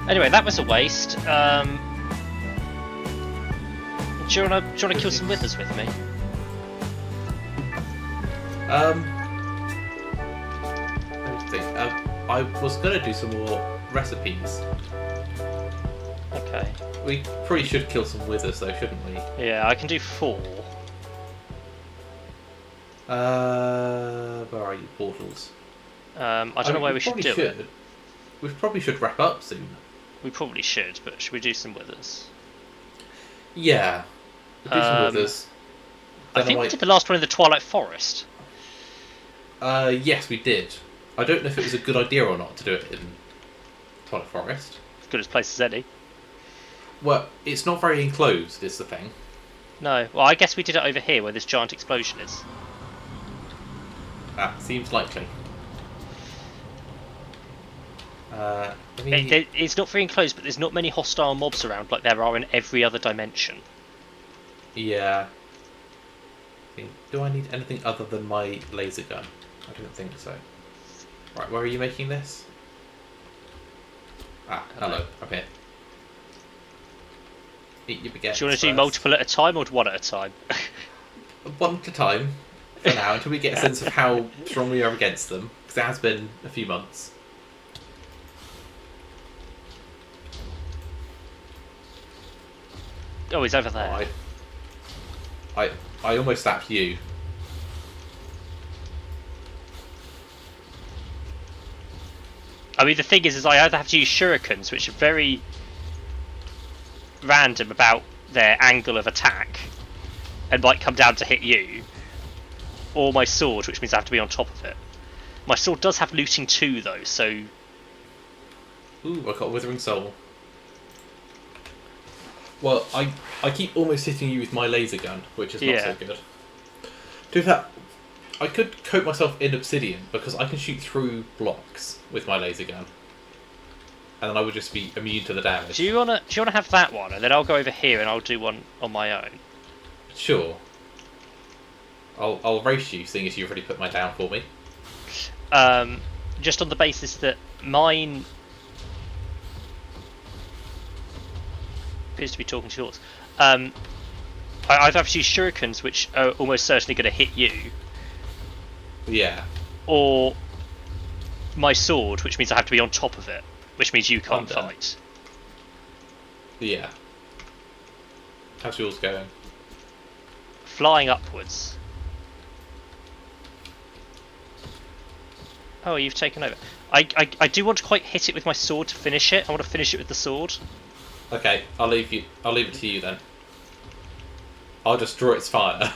Anyway, that was a waste. Do you wanna kill some withers with me? Let me think. I was gonna do some more recipes. Okay. We probably should kill some withers though, shouldn't we? Yeah, I can do 4. Where are you? Portals. I don't know where we should do it. We probably should wrap up soon. We probably should, but should we do some withers? Yeah. We'll do some withers. I think we did the last one in the Twilight Forest. Yes, we did. I don't know if it was a good idea or not to do it in Twilight Forest. As good as place as any. Well, it's not very enclosed, is the thing. No. Well, I guess we did it over here where this giant explosion is. That seems likely. It's not very enclosed, but there's not many hostile mobs around like there are in every other dimension. Yeah. Do I need anything other than my laser gun? I don't think so. Right, where are you making this? Hello, up here. Eat your baguettes. Do you want to do multiple at a time or one at a time? One at a time for now, until we get a sense of how strong we are against them, because it has been a few months. Oh, he's over there. I almost slapped you. I mean, the thing is I either have to use shurikens, which are very random about their angle of attack, and might come down to hit you, or my sword, which means I have to be on top of it. My sword does have looting 2, though, so... Ooh, I got a Withering Soul. Well, I keep almost hitting you with my laser gun, which is not so good. Do that. I could coat myself in obsidian because I can shoot through blocks with my laser gun, and then I would just be immune to the damage. Do you wanna have that one, and then I'll go over here and I'll do one on my own. Sure. I'll race you, seeing as you've already put mine down for me. Just on the basis that mine appears to be talking to yours. I either have to use shurikens, which are almost certainly going to hit you. Yeah. Or my sword, which means I have to be on top of it, which means you can't fight. Yeah. How's yours going? Flying upwards. Oh, you've taken over. I do want to quite hit it with my sword to finish it. I want to finish it with the sword. Okay, I'll leave it to you then. I'll just draw its fire.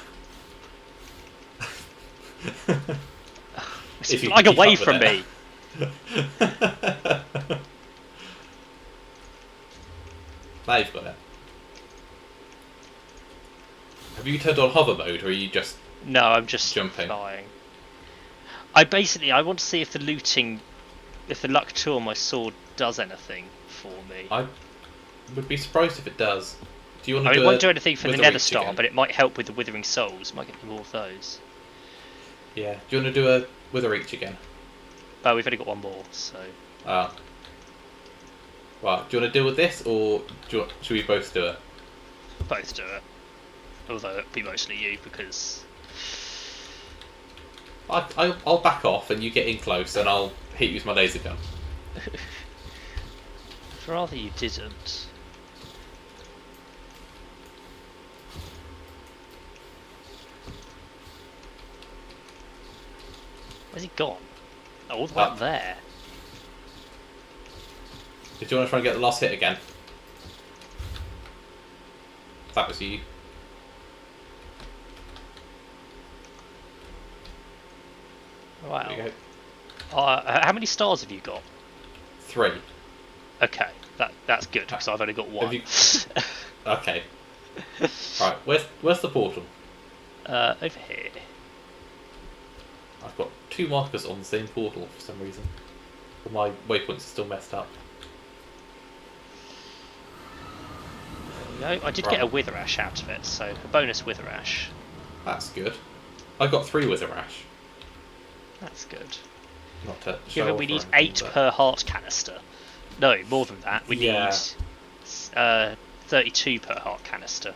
It's flying away from me. Now you've got it. Have you turned on hover mode, or are you just... No, I'm just jumping? Flying. I want to see if the luck 2 on my sword does anything for me. I would be surprised if it does. Do you want to it won't do anything for the Nether Star, again? but it might help with the Withering Souls. Might get more of those. Yeah. Do you want to do a Wither Reach again? Oh, we've only got one more, so... Ah. Well, do you want to deal with this, or should we both do it? Both do it. Although it'll be mostly you, because... I'll back off and you get in close and I'll hit you with my laser gun. I'd rather you didn't. Where's he gone? Oh, all the way up there. Did you want to try and get the last hit again? That was you. Wow. There you go. How many stars have you got? 3. Okay, that's good because I've only got 1. Okay. Right, where's the portal? Over here. I've got 2 markers on the same portal for some reason. But my waypoints are still messed up. There we go. I did get a Wither Ash out of it, so a bonus Wither Ash. That's good. I got 3 Wither Ash. That's good. Not to Given we need 8 per heart canister. No, more than that. We Yeah. need 32 per heart canister.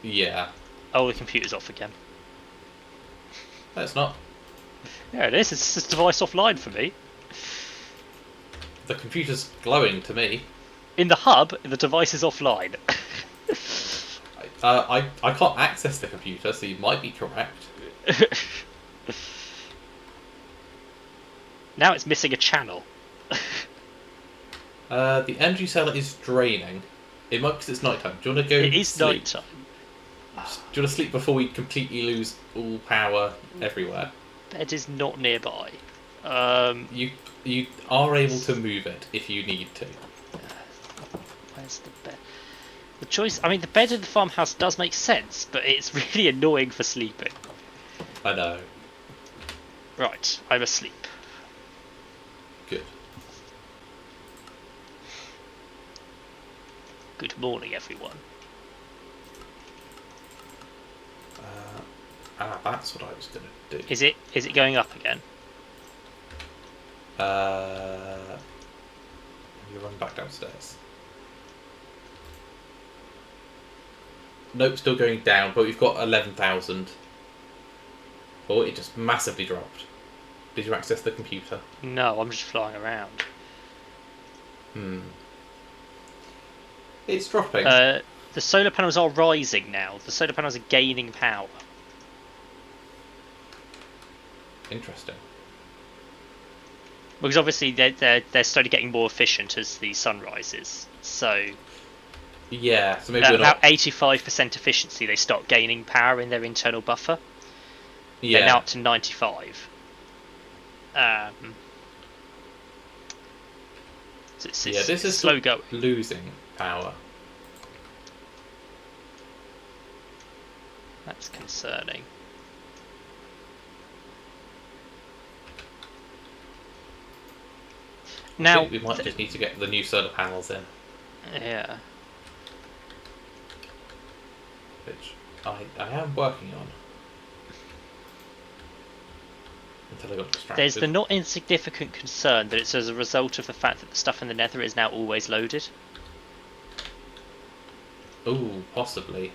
Yeah. Oh, the computer's off again. No, it's not. Yeah, it is. It's this device offline for me. The computer's glowing to me. In the hub, the device is offline. I can't access the computer, so you might be correct. Now it's missing a channel. The energy cell is draining. It might because it's nighttime. Do you want to go It is sleep? nighttime. Do you want to sleep before we completely lose all power everywhere? Bed is not nearby. You are able to move it if you need to. Where's the bed? The choice. I mean, the bed in the farmhouse does make sense, but it's really annoying for sleeping. I know. Right, I'm asleep. Good. Good morning, everyone. That's what I was going to do. Is it going up again? You run back downstairs. Nope, still going down, but we've got 11,000. Oh, it just massively dropped. Did you access the computer? No, I'm just flying around. It's dropping. The solar panels are rising now. The solar panels are gaining power. Interesting. Because obviously they're slowly getting more efficient as the sun rises. So Yeah, so maybe at we're not... about 85% efficiency, they start gaining power in their internal buffer. Yeah. They're now up to 95. So it's this is slow going. Losing power. That's concerning. Now we might just need to get the new solar panels in. Yeah. Which I am working on. Until I got distracted. There's the not insignificant concern that it's as a result of the fact that the stuff in the nether is now always loaded. Ooh, possibly.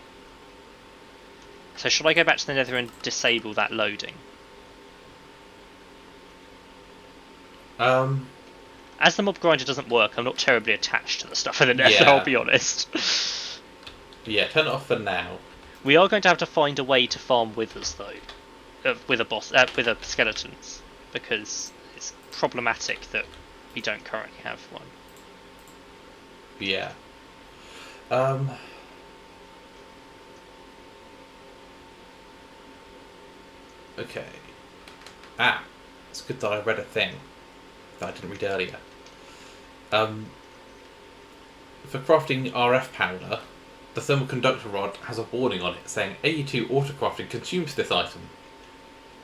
So should I go back to the nether and disable that loading? As the mob grinder doesn't work, I'm not terribly attached to the stuff in the nether, Yeah. I'll be honest. Yeah, turn it off for now. We are going to have to find a way to farm withers though, with a skeletons, because it's problematic that we don't currently have one. Yeah. Okay. It's good that I read a thing that I didn't read earlier. For crafting RF powder, the thermal conductor rod has a warning on it saying AE2 autocrafting consumes this item.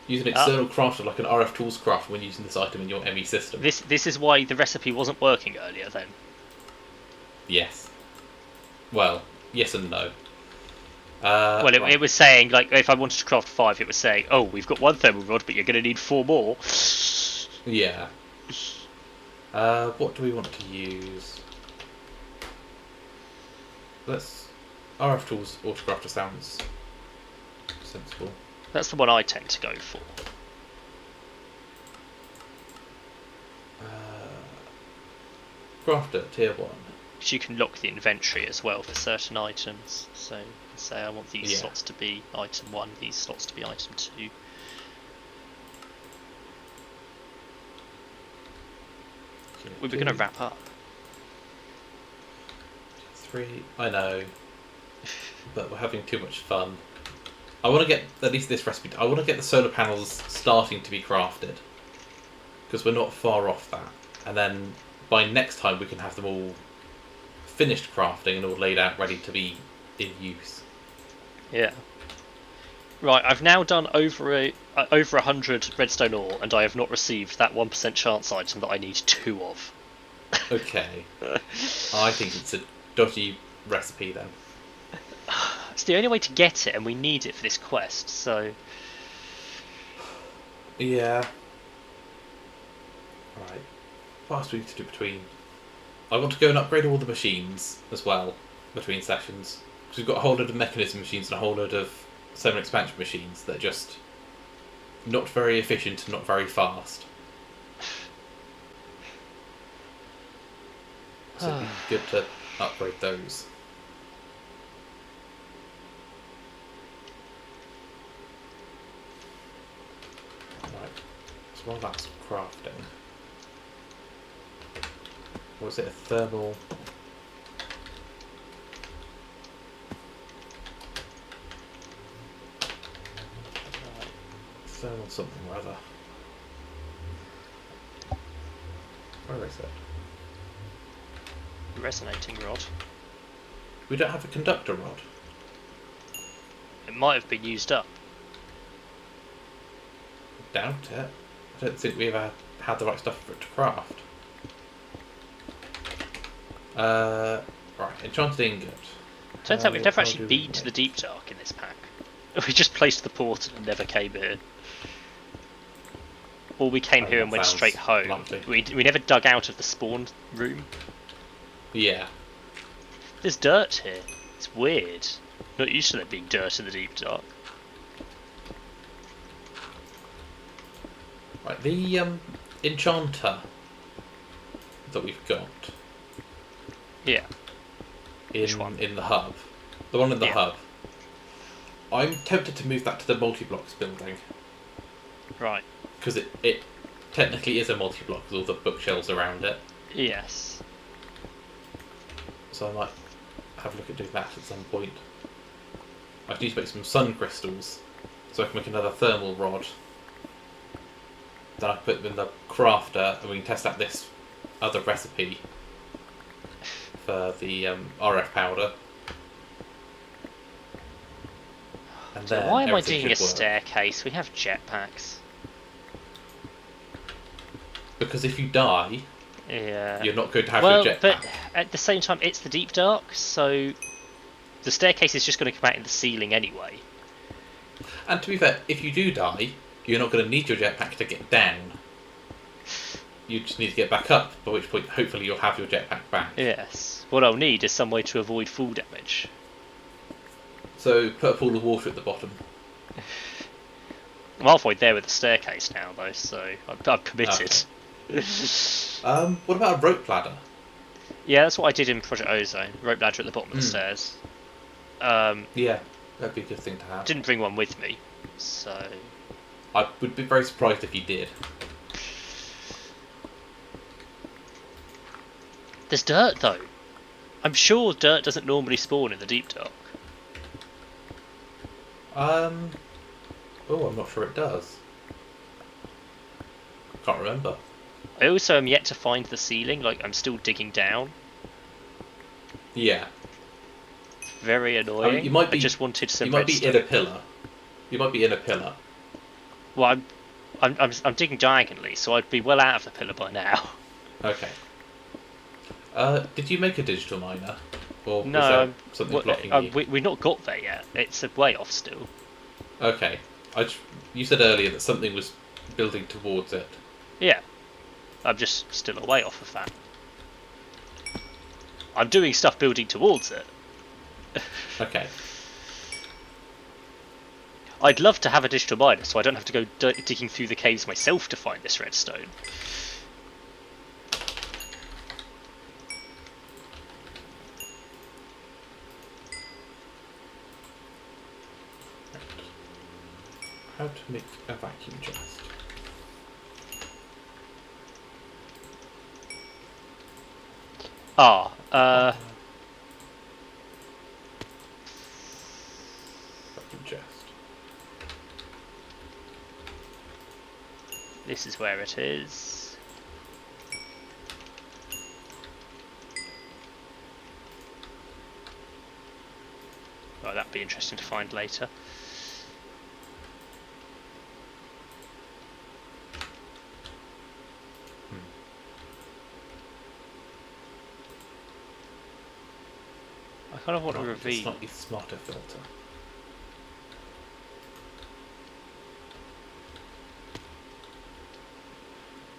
Use an external crafter like an RF tools crafter when using this item in your ME system. This is why the recipe wasn't working earlier then. Yes. Well, yes and no. It was saying, like, if I wanted to craft 5, it was saying, oh, we've got 1 thermal rod, but you're going to need 4 more. Yeah. What do we want to use? RF Tools Autocrafter sounds sensible. That's the one I tend to go for. Crafter, tier 1. Because you can lock the inventory as well for certain items. So you can say, I want these slots to be item 1, these slots to be item 2. We were going to wrap up. 3, I know. But we're having too much fun. I want to get at least this recipe. I want to get the solar panels starting to be crafted. Because we're not far off that. And then by next time we can have them all finished crafting and all laid out ready to be in use. Yeah. Right, I've now done over 100 redstone ore, and I have not received that 1% chance item that I need 2 of. Okay. I think it's a dodgy recipe then. It's the only way to get it, and we need it for this quest, so... Yeah. Right. What else do we need to do between I want to go and upgrade all the machines as well between sessions. Because we've got a whole load of mechanism machines and a whole load of summer expansion machines that are just not very efficient and not very fast. So it'd be good to upgrade those. Right. So while that's crafting, was it a thermal? Thermal something or other. Where is it? Resonating rod. We don't have a conductor rod. It might have been used up. Doubt it. I don't think we ever had the right stuff for it to craft. Right, enchanted ingot. Turns out we've never actually been to the Deep Dark in this pack. We just placed the portal and never came here. Or we came here and went straight home. We never dug out of the spawn room. Yeah. There's dirt here. It's weird. Not used to there being dirt in the Deep Dark. Right, the enchanter that we've got. Yeah. Which one? In the hub. The one in the hub. I'm tempted to move that to the multi-blocks building. Right. Because it technically is a multi-block with all the bookshelves around it. Yes. So I might have a look at doing that at some point. I need to make some sun crystals so I can make another thermal rod. Then I put them in the crafter and we can test out this other recipe for the RF powder. And so then why am I doing a staircase? We have jetpacks. Because if you die, you're not going to have your jetpack. But at the same time, it's the Deep Dark, so the staircase is just going to come out in the ceiling anyway. And to be fair, if you do die, you're not going to need your jetpack to get down. You just need to get back up, by which point hopefully you'll have your jetpack back. Yes. What I'll need is some way to avoid fall damage. So put a pool of water at the bottom. I'm halfway there with the staircase now, though, so I'm committed. Okay. What about a rope ladder? Yeah, that's what I did in Project Ozone. Rope ladder at the bottom of the stairs. Yeah, that'd be a good thing to have. Didn't bring one with me, so... I would be very surprised if you did. There's dirt, though. I'm sure dirt doesn't normally spawn in the Deep Dark. Oh, I'm not sure it does. Can't remember. I also am yet to find the ceiling, like I'm still digging down. Yeah. Very annoying. I mean, you might be, I just wanted some You might be in a pillar. You might be in a pillar. Well, I'm digging diagonally, so I'd be well out of the pillar by now. Okay. Did you make a digital miner? Or No, was there something blocking you? we've not got there yet. It's a way off still. Okay. You said earlier that something was building towards it. Yeah. I'm just still a way off of that. I'm doing stuff building towards it. Okay. I'd love to have a digital miner so I don't have to go digging through the caves myself to find this redstone. How to make a vacuum chest. Vacuum chest. This is where it is. Well, that'd be interesting to find later. I kind of want to reveal. It's not the smarter filter.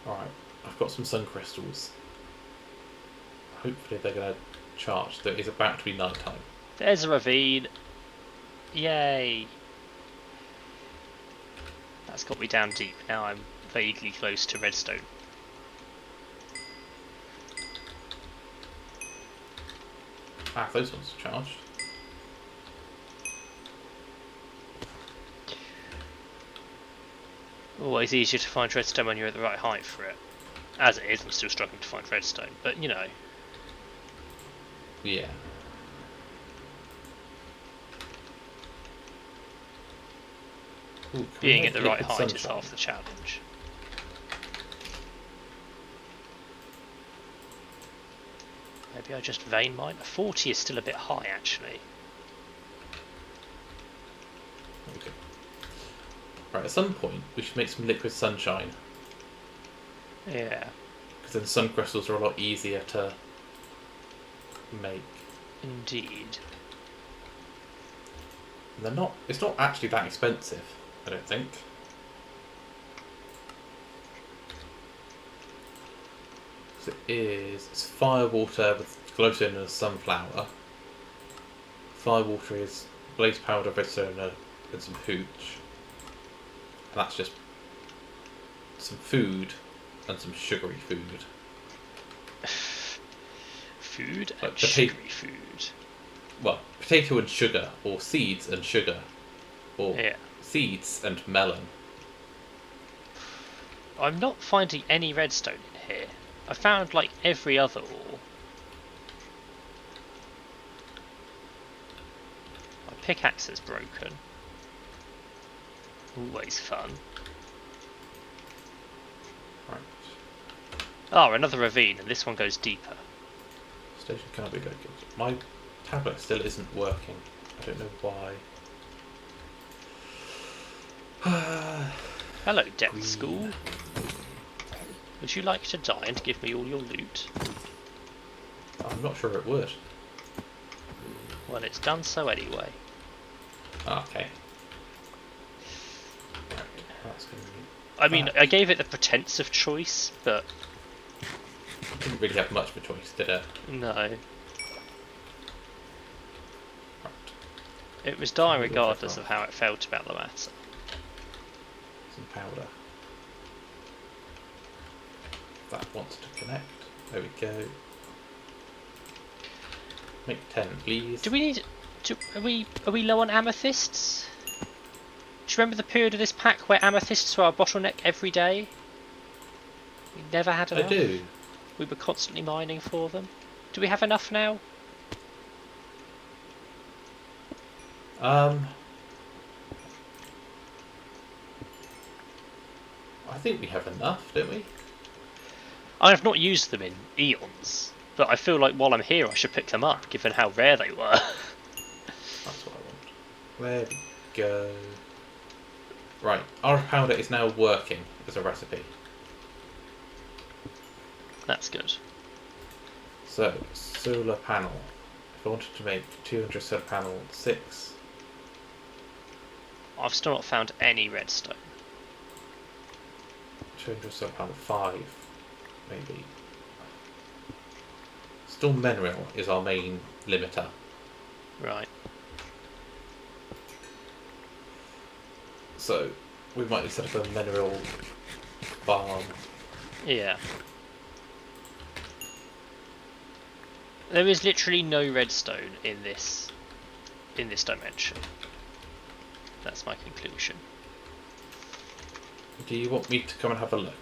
Alright, I've got some sun crystals. hopefully they're going to charge. That it's about to be night time. There's a ravine. Yay. That's got me down deep. Now I'm vaguely close to redstone. Ah, those ones are charged. Always easier to find redstone when you're at the right height for it. As it is, I'm still struggling to find redstone, but you know. Yeah. Ooh, Being at the right height is half the challenge. Maybe I just vein mine. 40 is still a bit high, actually. Okay. Right, at some point we should make some liquid sunshine. Yeah. Because then sun crystals are a lot easier to make. Indeed. And they're not. It's not actually that expensive, I don't think. So it's fire water with glowstone and a sunflower. Fire water is blaze powder, redstone, and some hooch. And that's just some food and some sugary food. Food Like and sugary food. Well, potato and sugar, or seeds and sugar, or seeds and melon. I'm not finding any redstone in here. I found like every other ore. My pickaxe is broken. Always fun. Right. Oh, another ravine, and this one goes deeper. Station can't be located. My tablet still isn't working. I don't know why. Hello, Depth School. Would you like to die and give me all your loot? I'm not sure it would. Well, it's done so anyway. Okay. Right, that's gonna be... I mean, I gave it the pretense of choice, but... It didn't really have much of a choice, did it? No. Right. It was dying regardless of how it felt about the matter. Some powder. That wants to connect. There we go. Make 10, please. Do we need... Are we low on amethysts? Do you remember the period of this pack where amethysts were our bottleneck every day? We never had enough. I do. We were constantly mining for them. Do we have enough now? I think we have enough, don't we? I have not used them in eons, but I feel like while I'm here I should pick them up, given how rare they were. That's what I want. There we go. Right, our powder is now working as a recipe. That's good. So, solar panel. If I wanted to make 200 solar panel, 6. I've still not found any redstone. 200 solar panel, 5. Maybe. Still mineral is our main limiter. Right. So, we might set up a mineral farm. Yeah. There is literally no redstone in this dimension. That's my conclusion. Do you want me to come and have a look?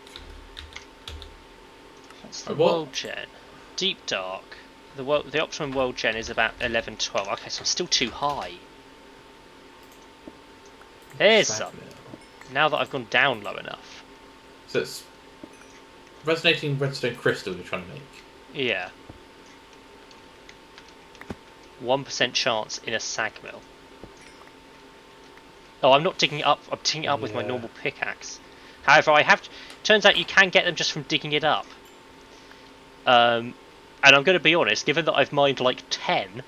What's the world gen? Deep dark. The optimum world gen is about 11, 12. Okay, so I'm still too high. There's some. Now that I've gone down low enough. So it's resonating redstone crystal you're trying to make. Yeah. 1% chance in a sag mill. Oh, I'm not digging it up. I'm digging it up with my normal pickaxe. However, turns out you can get them just from digging it up. And I'm going to be honest, given that I've mined like 10,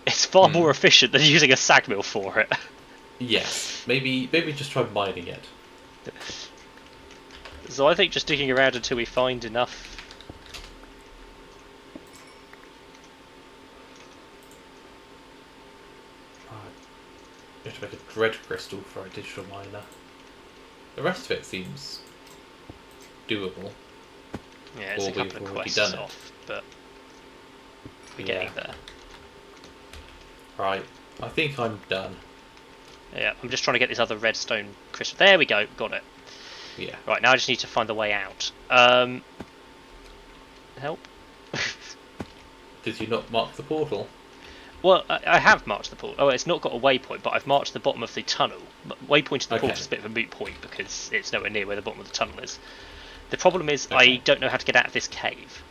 it's far more efficient than using a sag mill for it. Yes, maybe just try mining it. So I think just digging around until we find enough have to make a dread crystal for a digital miner. The rest of it seems doable. Yeah, it's or a couple of we've already quests done off, but we're Yeah. getting there. Right, I think I'm done. Yeah, I'm just trying to get this other redstone crystal. There we go, got it. Yeah. Right, now I just need to find the way out. Help? Did you not mark the portal? Well, I have marked the portal. Oh, it's not got a waypoint, but I've marked the bottom of the tunnel. Waypoint to the portal is a bit of a moot point because it's nowhere near where the bottom of the tunnel is. The problem is I don't know how to get out of this cave.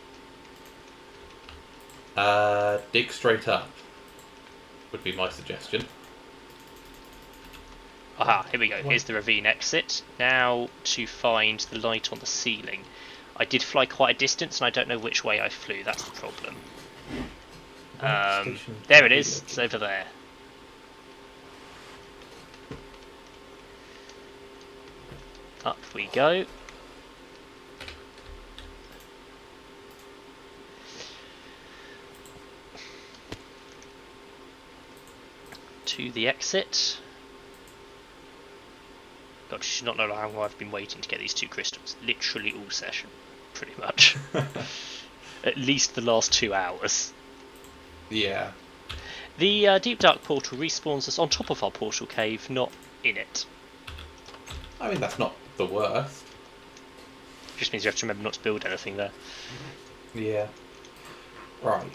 Dig straight up would be my suggestion. Aha, here we go. Here's the ravine exit. Now to find the light on the ceiling. I did fly quite a distance and I don't know which way I flew. That's the problem. There it is. It's over there. Up we go. To the exit. God, you should not know how long I've been waiting to get these two crystals. Literally all session, pretty much. At least the last 2 hours. Yeah. The deep dark portal respawns us on top of our portal cave, not in it. I mean, that's not the worst. Just means you have to remember not to build anything there. Yeah. Right.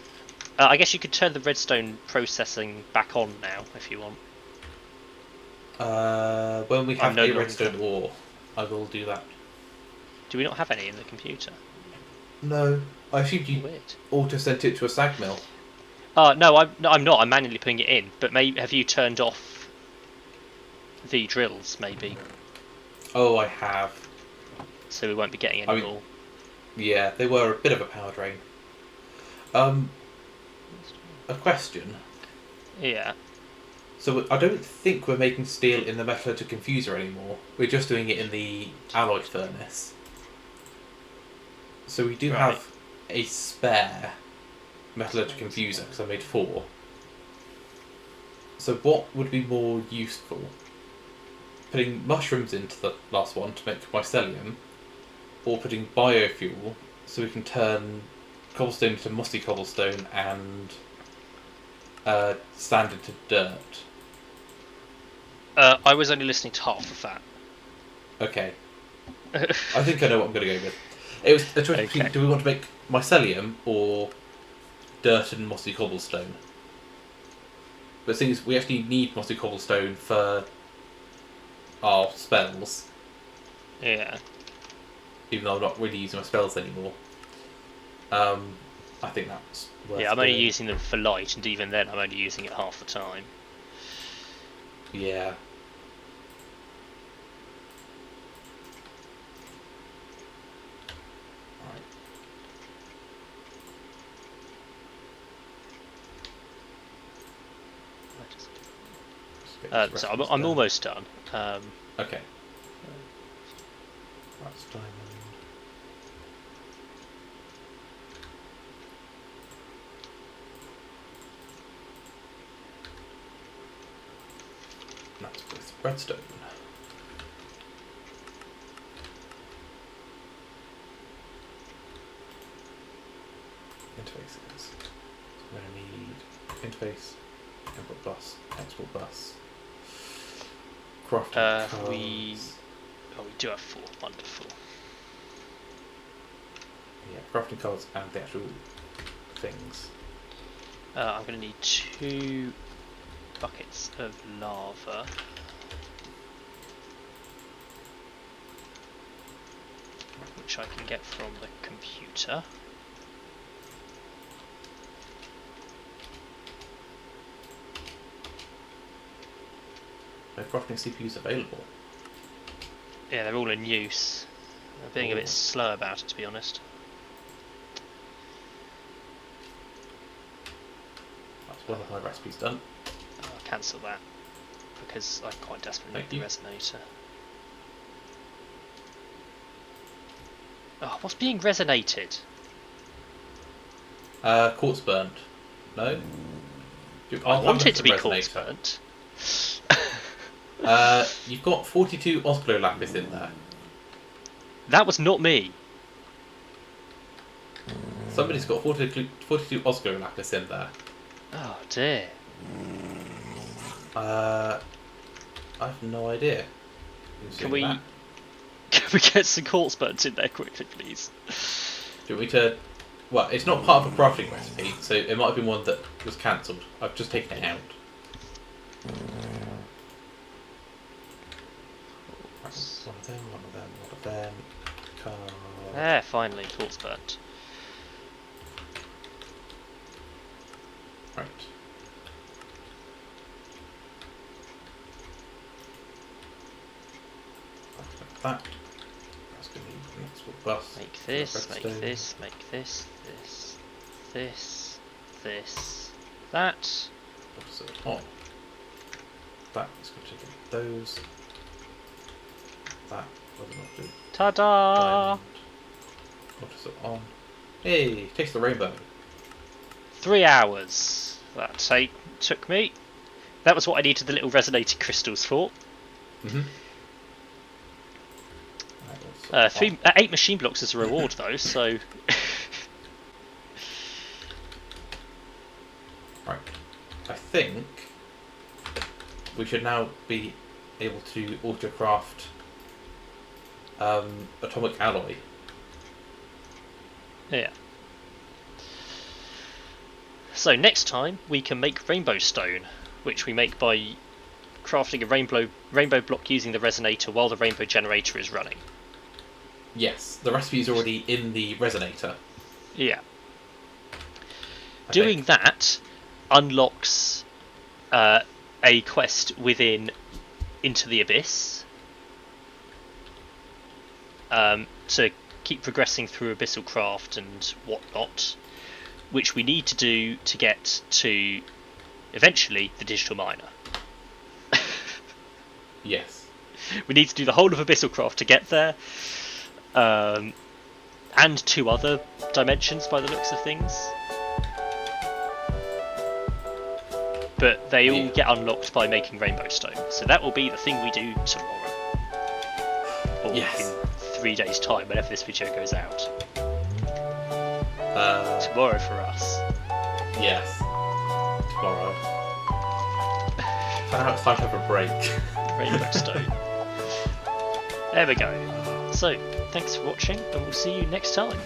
I guess you could turn the redstone processing back on now, if you want. When we have no a longer- redstone ore, I will do that. Do we not have any in the computer? No. I assumed you Weird. auto sent it to a sag mill. No, I'm not. I'm manually putting it in. But maybe have you turned off the drills? Maybe. Oh, I have. So we won't be getting any more. Yeah, they were a bit of a power drain. A question. Yeah. So I don't think we're making steel in the metallurgical confuser anymore. We're just doing it in the alloy furnace. So we do have a spare metallurgical confuser because I made 4. So what would be more useful? Putting mushrooms into the last one to make mycelium, or putting biofuel so we can turn cobblestone into mossy cobblestone and sand into dirt. I was only listening to half of that. Okay. I think I know what I'm going to go with. It was a choice between, do we want to make mycelium or dirt and mossy cobblestone? But the thing is, we actually need mossy cobblestone for our spells. Yeah. Even though I'm not really using my spells anymore. I think that's worth Yeah, I'm only doing. using them for light, and even then I'm only using it half the time. Yeah. So I'm almost done. Okay. That's diamond. That's with redstone. Interfaces. So I'm going to need interface, input bus, export bus. Crafting cards. We do have 4. Wonderful. Yeah, crafting cards and the actual things. I'm going to need 2 buckets of lava. Which I can get from the computer. No crafting CPUs available. Yeah, they're all in use. I'm being a bit slow about it, to be honest. That's one of my recipes done. I'll cancel that because I quite desperately need the resonator. Oh, what's being resonated? Quartz burnt. No? I want it to be quartz burnt. You've got 42 Osclo lapis in there. That was not me. Somebody's got 42 Osclo lapis in there. Oh dear. I have no idea. Can we get some quartz burns in there quickly, please? Do you want me to? Well, it's not part of a crafting recipe, so it might have been one that was cancelled. I've just taken it out. One of them. There, finally, quartz burnt. Right. That. That's going to be next bus. Make this, make this, make this, that. So on. That is going to take those. That does not do. Ta-da! What is it on? Hey, taste the rainbow. 3 hours. That took me. That was what I needed the little resonating crystals for. Mm-hmm. 8 machine blocks as a reward though, so... Right. I think we should now be able to auto-craft atomic alloy. Yeah. So next time we can make rainbow stone, which we make by crafting a rainbow block using the resonator while the rainbow generator is running. Yes, the recipe is already in the resonator. Yeah. Doing that unlocks a quest within Into the Abyss to keep progressing through Abyssal Craft and whatnot, which we need to do to get to eventually the digital miner. Yes. We need to do the whole of Abyssal Craft to get there, and 2 other dimensions by the looks of things. But they all get unlocked by making rainbow stone, so that will be the thing we do tomorrow. Or yes. in 3 days' time, whenever this video goes out. Tomorrow for us. Yes. Tomorrow. Now it's time to have a break. Rainbow stone. There we go. So, thanks for watching, and we'll see you next time.